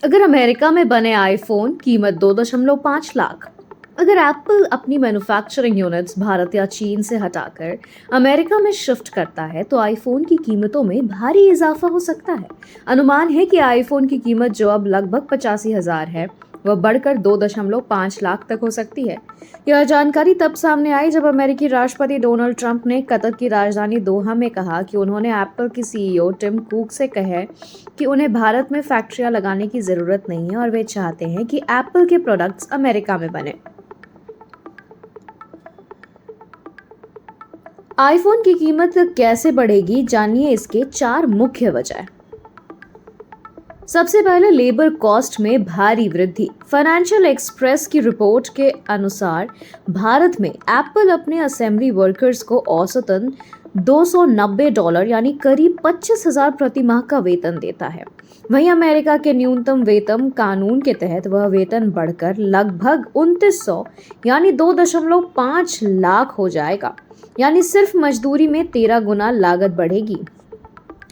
अगर अमेरिका में बने आईफोन कीमत 2.5 लाख। अगर एप्पल अपनी मैन्युफैक्चरिंग यूनिट्स भारत या चीन से हटाकर अमेरिका में शिफ्ट करता है तो आईफोन की कीमतों में भारी इजाफा हो सकता है। अनुमान है कि आईफोन की कीमत जो अब लगभग 85,000 है वह बढ़कर 2.5 लाख तक हो सकती है। यह जानकारी तब सामने आई जब अमेरिकी राष्ट्रपति डोनाल्ड ट्रंप ने कतर की राजधानी दोहा में कहा कि उन्होंने एप्पल की सीईओ टिम कुक से कहा कि उन्हें भारत में फैक्ट्रियां लगाने की जरूरत नहीं है और वे चाहते हैं कि एप्पल के प्रोडक्ट्स अमेरिका में बने। आईफोन की कीमत कैसे बढ़ेगी, जानिए इसके 4 मुख्य वजह। सबसे पहले लेबर कॉस्ट में भारी वृद्धि। फाइनेंशियल एक्सप्रेस की रिपोर्ट के अनुसार भारत में एप्पल अपने असेंबली वर्कर्स को औसतन $290 यानी करीब 25,000 प्रति माह का वेतन देता है। वहीं अमेरिका के न्यूनतम वेतन कानून के तहत वह वेतन बढ़कर लगभग 2900 यानी 2.5 लाख हो जाएगा। यानी सिर्फ मजदूरी में 13 गुना लागत बढ़ेगी।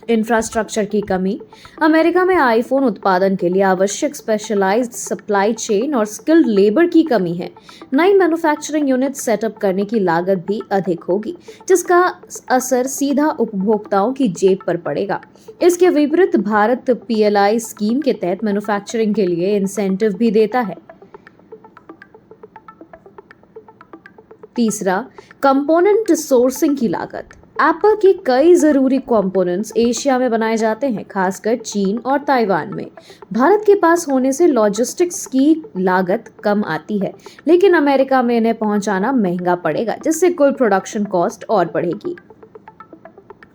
इंफ्रास्ट्रक्चर की कमी। अमेरिका में आईफोन उत्पादन के लिए आवश्यक स्पेशलाइज्ड सप्लाई चेन और स्किल्ड लेबर की कमी है। नई मैन्युफैक्चरिंग यूनिट सेटअप करने की लागत भी अधिक होगी, जिसका असर सीधा उपभोक्ताओं की जेब पर पड़ेगा। इसके विपरीत भारत पीएलआई स्कीम के तहत मैन्युफैक्चरिंग के लिए इंसेंटिव भी देता है। तीसरा, कंपोनेंट सोर्सिंग की लागत। एप्पल के कई जरूरी कंपोनेंट्स एशिया में बनाए जाते हैं, खासकर चीन और ताइवान में। भारत के पास होने से लॉजिस्टिक्स की लागत कम आती है, लेकिन अमेरिका में इन्हें पहुंचाना महंगा पड़ेगा, जिससे कुल प्रोडक्शन कॉस्ट और बढ़ेगी।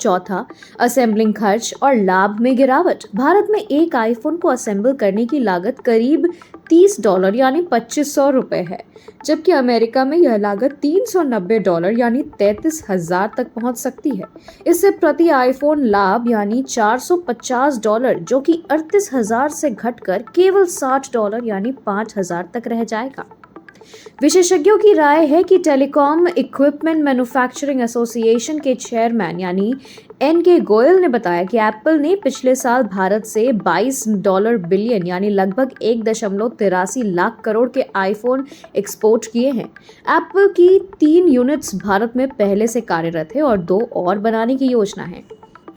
चौथा, असेंबलिंग खर्च और लाभ में गिरावट। भारत में एक आईफोन को असेंबल करने की लागत करीब $30 यानी 2500 रुपए है, जबकि अमेरिका में यह लागत $390 यानी 33,000 तक पहुंच सकती है। इससे प्रति आईफोन लाभ यानी $450 जो कि 38,000 से घटकर केवल $60 यानी 5,000 तक रह जाएगा। विशेषज्ञों की राय है कि टेलीकॉम इक्विपमेंट मैन्युफैक्चरिंग एसोसिएशन के चेयरमैन यानी एन के गोयल ने बताया कि एप्पल ने पिछले साल भारत से $22 बिलियन यानी लगभग 1.83 लाख करोड़ के आईफोन एक्सपोर्ट किए हैं। एप्पल की 3 यूनिट्स भारत में पहले से कार्यरत है और 2 और बनाने की योजना है।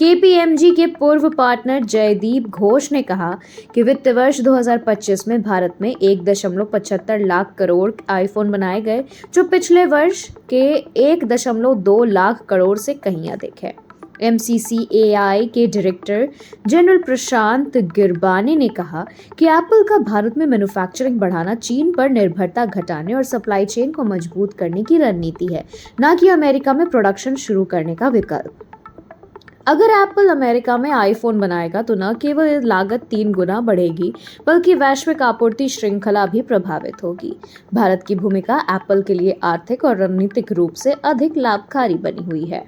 केपीएमजी के पूर्व पार्टनर जयदीप घोष ने कहा कि वित्त वर्ष 2025 में भारत में 1.75 लाख करोड़ आईफोन बनाए गए, जो पिछले वर्ष के 1.2 लाख करोड़ से कहीं अधिक है। एमसीसीएआई के डायरेक्टर जनरल प्रशांत गिरबानी ने कहा कि एप्पल का भारत में मैन्युफैक्चरिंग बढ़ाना चीन पर निर्भरता घटाने और सप्लाई चेन को मजबूत करने की रणनीति है, न कि अमेरिका में प्रोडक्शन शुरू करने का विकल्प। अगर एप्पल अमेरिका में आईफोन बनाएगा तो न केवल लागत 3 गुना बढ़ेगी, बल्कि वैश्विक आपूर्ति श्रृंखला भी प्रभावित होगी। भारत की भूमिका एप्पल के लिए आर्थिक और रणनीतिक रूप से अधिक लाभकारी बनी हुई है।